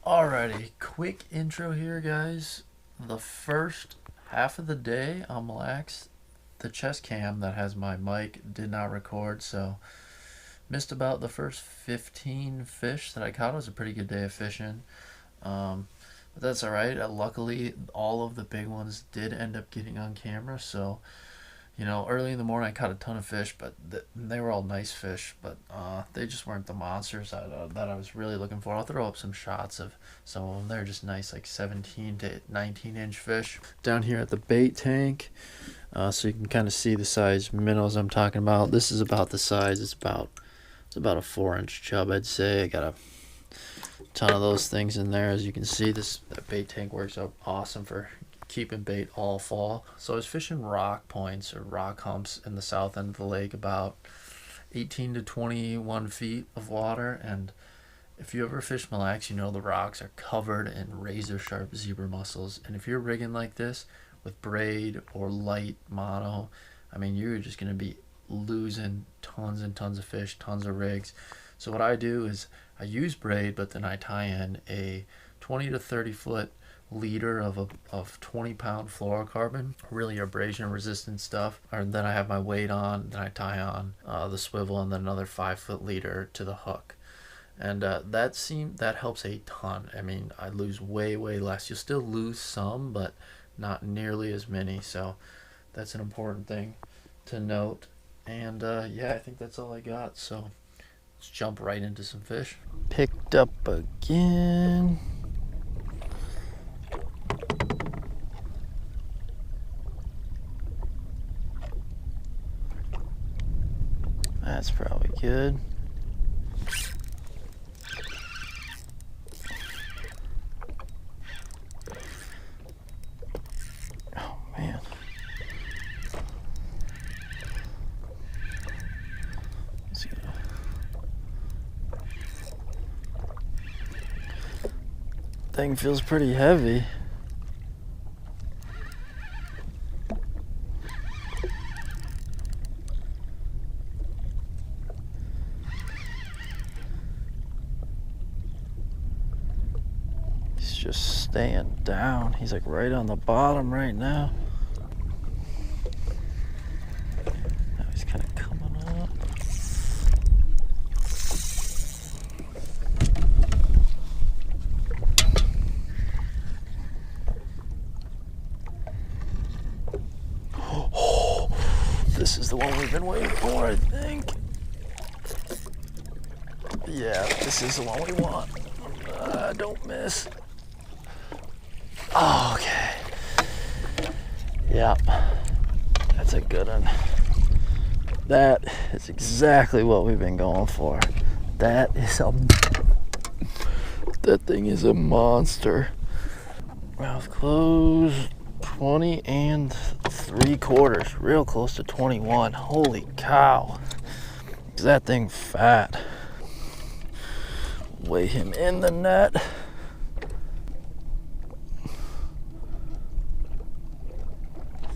Alrighty, quick intro here, guys. The first half of the day on Mille Lacs, the chest cam that has my mic did not record, so missed about the first 15 fish that I caught. It was a pretty good day of fishing, but that's alright. Luckily, all of the big ones did end up getting on camera, so early in the morning I caught a ton of fish, but they were all nice fish, but they just weren't the monsters that I was really looking for. I'll throw up some shots of some of them. They're just nice, like 17 to 19-inch fish. Down here at the bait tank, so you can kind of see the size minnows I'm talking about. This is about the size. It's about a 4-inch chub, I'd say. I got a ton of those things in there. As you can see, that bait tank works out awesome for keeping bait all fall. So I was fishing rock points or rock humps in the south end of the lake, about 18 to 21 feet of water. And if you ever fish Mille Lacs, you know the rocks are covered in razor sharp zebra mussels. And if you're rigging like this with braid or light mono, I mean, you're just going to be losing tons and tons of fish, tons of rigs. So what I do is I use braid, but then I tie in a 20 to 30 foot leader of 20-pound fluorocarbon, really abrasion resistant stuff. Or then I have my weight on, then I tie on the swivel, and then another 5-foot leader to the hook. And that helps a ton. I mean, I lose way less. You'll still lose some, but not nearly as many. So that's an important thing to note. And yeah, I think that's all I got. So let's jump right into some fish. Picked up again. That's probably good. Oh man. Thing feels pretty heavy. Just staying down. He's like right on the bottom right now. Now he's kind of coming up. Oh, this is the one we've been waiting for, I think. Yeah, this is the one we want. Don't miss. Oh, okay. Yep. That's a good one. That is exactly what we've been going for. That thing is a monster. Mouth closed. 20 3/4. Real close to 21. Holy cow. Is that thing fat? Weigh him in the net.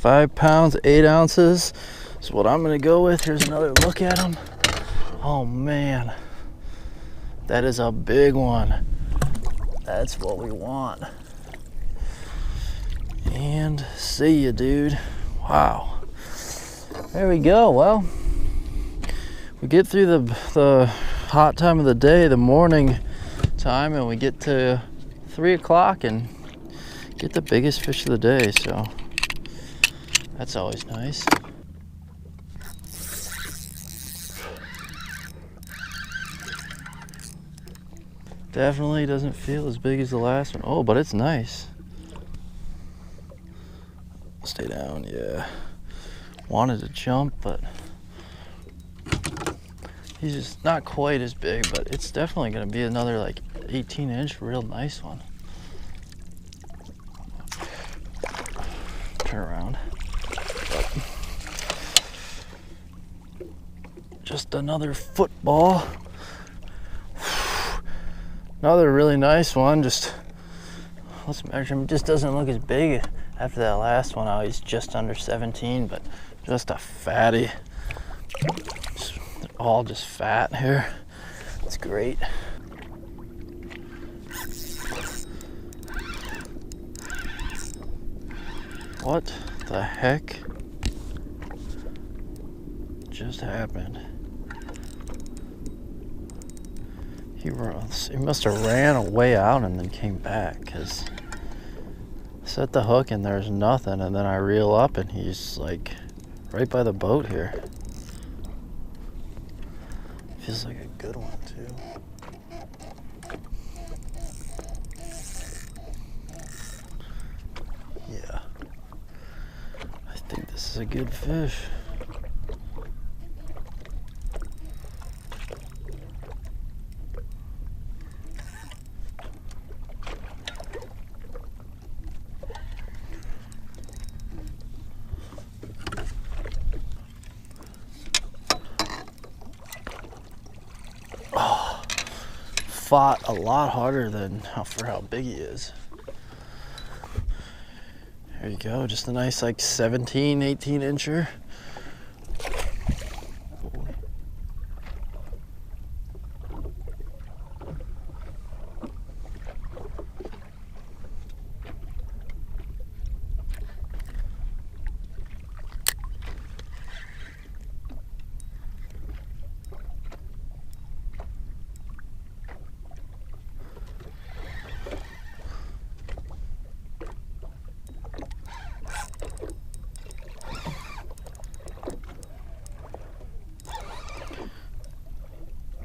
£5, 8 ounces is what I'm gonna go with. Here's another look at him. Oh man, that is a big one. That's what we want. And see ya, dude. Wow. There we go. Well, we get through the hot time of the day, the morning time, and we get to 3 o'clock and get the biggest fish of the day. So that's always nice. Definitely doesn't feel as big as the last one. Oh, but it's nice. Stay down, yeah. Wanted to jump, but he's just not quite as big, but it's definitely gonna be another like 18-inch, real nice one. Turn around. Just another football. Another really nice one. Just let's measure him. Just doesn't look as big after that last one. Oh, he's just under 17, but just a fatty. All just fat here. It's great. What the heck just happened? He must have ran away out and then came back, because I set the hook and there's nothing, and then I reel up and he's like right by the boat here. Feels like a good one too. Yeah, I think this is a good fish. Fought a lot harder than for how big he is. There you go, just a nice like 17, 18 incher.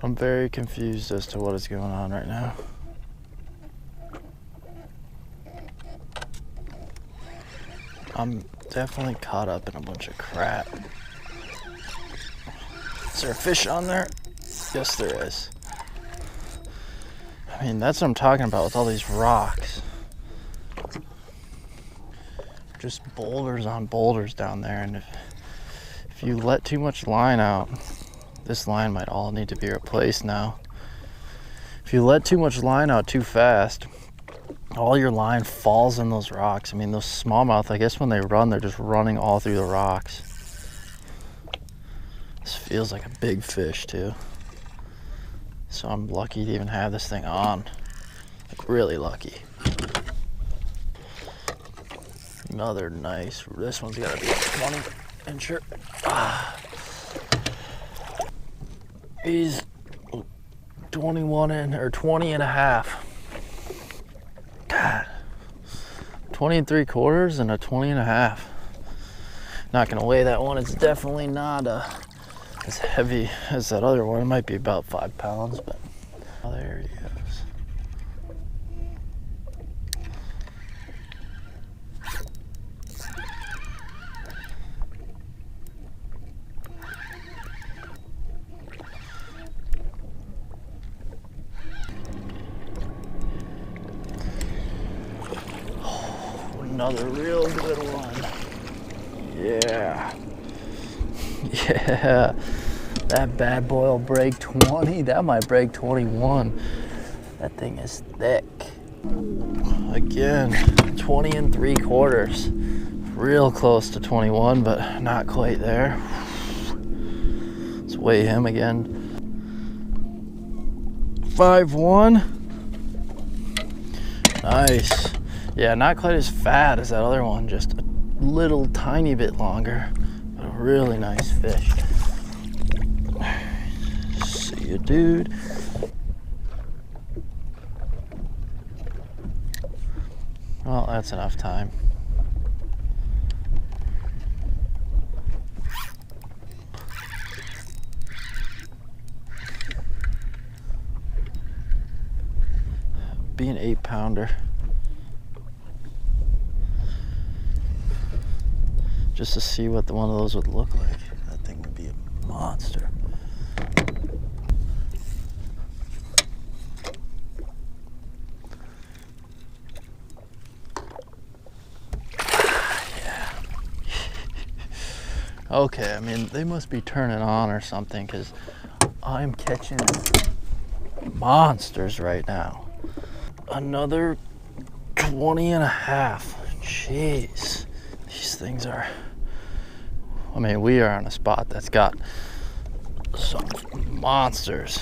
I'm very confused as to what is going on right now. I'm definitely caught up in a bunch of crap. Is there a fish on there? Yes, there is. I mean, that's what I'm talking about with all these rocks. Just boulders on boulders down there, and if you let too much line out, this line might all need to be replaced now. If you let too much line out too fast, all your line falls in those rocks. I mean, those smallmouth, I guess when they run, they're just running all through the rocks. This feels like a big fish too. So I'm lucky to even have this thing on. Like, really lucky. Another nice, this one's gotta be a 20 incher. He's 21 or 20 and a half. God, 20 and 3/4 and a 20 and a half. Not gonna weigh that one. It's definitely not as heavy as that other one. It might be about 5 pounds, but oh, there he goes. Another real good one. Yeah. Yeah. That bad boy will break 20. That might break 21. That thing is thick. Again, 20 and 3/4. Real close to 21, but not quite there. Let's weigh him again. 5'1". Nice. Yeah, not quite as fat as that other one, just a little tiny bit longer, but a really nice fish. See you, dude. Well, that's enough time. Be an 8-pounder. Just to see what one of those would look like. That thing would be a monster. Yeah. Okay, I mean, they must be turning on or something, because I'm catching monsters right now. Another 20 and a half. Jeez. These things are, I mean, we are on a spot that's got some monsters.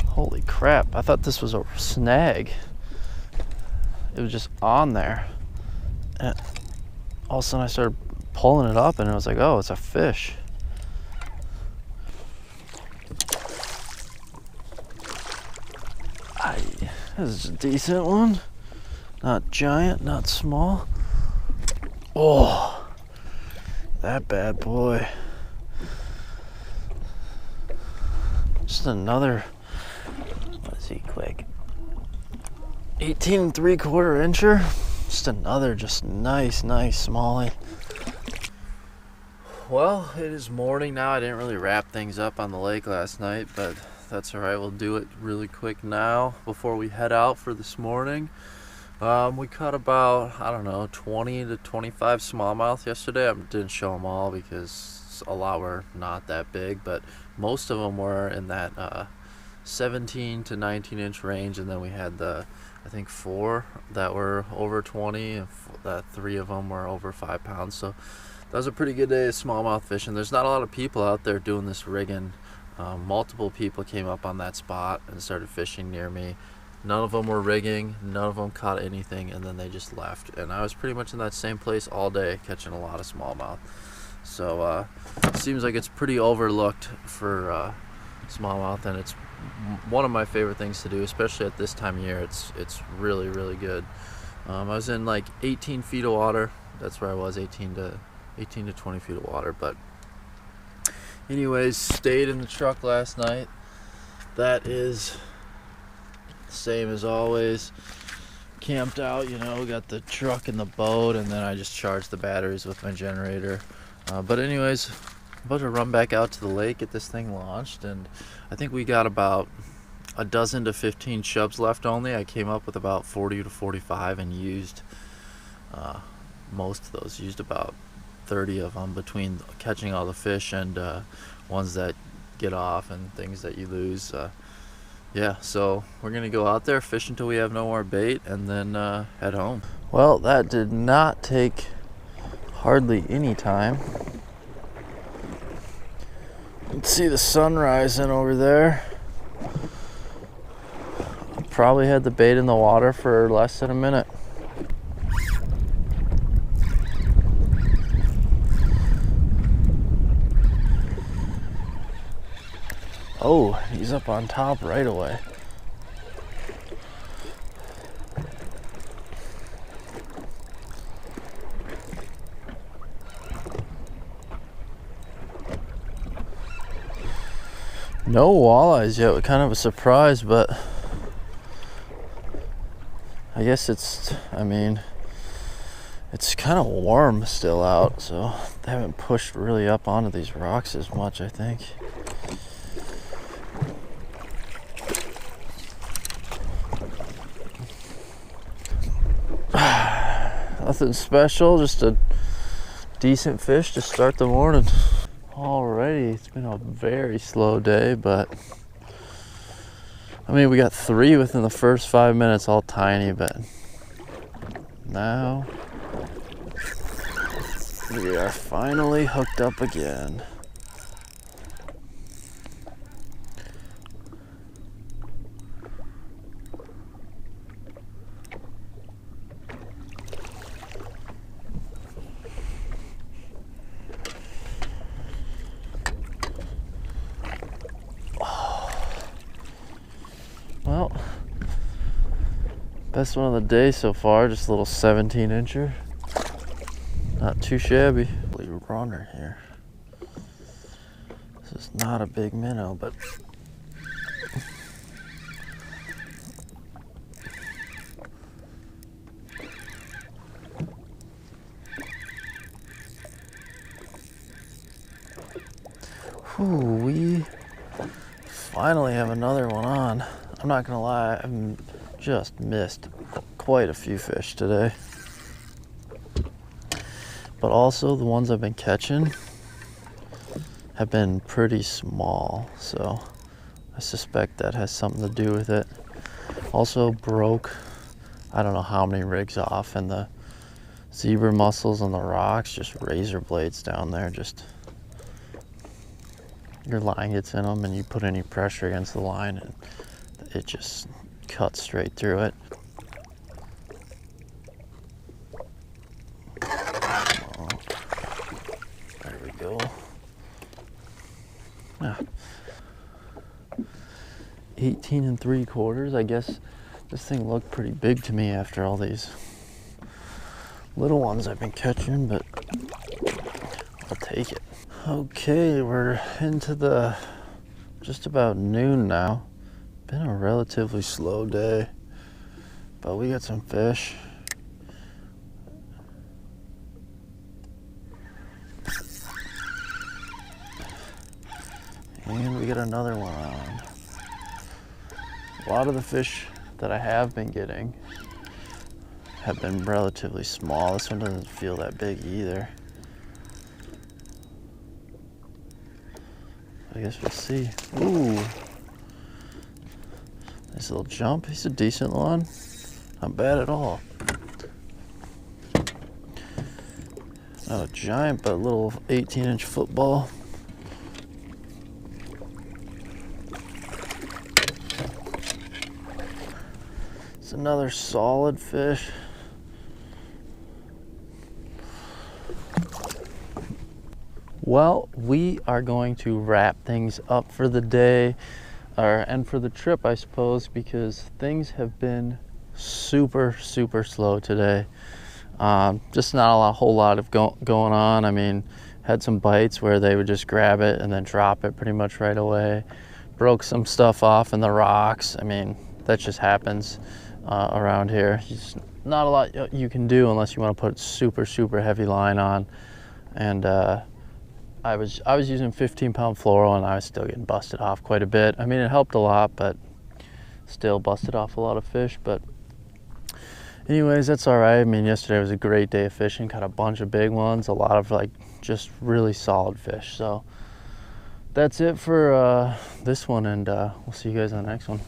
Holy crap, I thought this was a snag. It was just on there. And all of a sudden I started pulling it up and it was like, oh, it's a fish. This is a decent one. Not giant, not small. Oh, that bad boy. Just another, let's see, quick. 18 3/4 incher. Just another just nice smallie. Well, it is morning now. I didn't really wrap things up on the lake last night, but that's all right. We'll do it really quick now before we head out for this morning. We caught about, I don't know, 20 to 25 smallmouth yesterday. I didn't show them all because a lot were not that big, but most of them were in that 17 to 19 inch range, and then we had I think 4 that were over 20, and 3 of them were over 5 pounds. So that was a pretty good day of smallmouth fishing. There's not a lot of people out there doing this rigging. Multiple people came up on that spot and started fishing near me. None of them were rigging, none of them caught anything, and then they just left. And I was pretty much in that same place all day catching a lot of smallmouth. So it seems like it's pretty overlooked for smallmouth, and it's one of my favorite things to do, especially at this time of year. It's really good. I was in like 18 feet of water. That's where I was, 18 to 20 feet of water. But anyways, stayed in the truck last night. That is the same as always. Camped out, you know, got the truck and the boat, and then I just charged the batteries with my generator. But anyways, I'm about to run back out to the lake, get this thing launched, and I think we got about a dozen to 15 chubs left only. I came up with about 40 to 45 and used most of those. Used about 30 of them between catching all the fish and ones that get off and things that you lose. Yeah, so we're gonna go out there, fish until we have no more bait, and then head home. Well, that did not take hardly any time. You can see the sun rising over there. Probably had the bait in the water for less than a minute. Oh, he's up on top right away. No walleyes yet, kind of a surprise, but I guess it's kind of warm still out, so they haven't pushed really up onto these rocks as much, I think. Nothing special, just a decent fish to start the morning. Alrighty, it's been a very slow day, but I mean, we got 3 within the first 5 minutes, all tiny, but now we are finally hooked up again. Well, best one of the day so far, just a little 17 incher. Not too shabby. Runner here. This is not a big minnow, but we finally have another one on. I'm not gonna lie, I've just missed quite a few fish today. But also the ones I've been catching have been pretty small, so I suspect that has something to do with it. Also broke, I don't know how many rigs off, and the zebra mussels on the rocks, just razor blades down there. Just your line gets in them and you put any pressure against the line and it just cuts straight through it. 18 3/4. I guess this thing looked pretty big to me after all these little ones I've been catching, but I'll take it. Okay, we're into the just about noon now. Been a relatively slow day, but we got some fish. And we got another one on. A lot of the fish that I have been getting have been relatively small. This one doesn't feel that big either. I guess we'll see. Ooh. Nice little jump. He's a decent one. Not bad at all. Not a giant, but a little 18-inch football. It's another solid fish. Well, we are going to wrap things up for the day, and for the trip, I suppose, because things have been super slow today. Just not a whole lot of going on. I mean, had some bites where they would just grab it and then drop it pretty much right away. Broke some stuff off in the rocks. I mean, that just happens around here. Just not a lot you can do unless you want to put super heavy line on. And I was using 15-pound fluoro, and I was still getting busted off quite a bit. I mean, it helped a lot, but still busted off a lot of fish. But anyways, that's all right. I mean, yesterday was a great day of fishing. Caught a bunch of big ones, a lot of like just really solid fish. So that's it for this one, and we'll see you guys on the next one.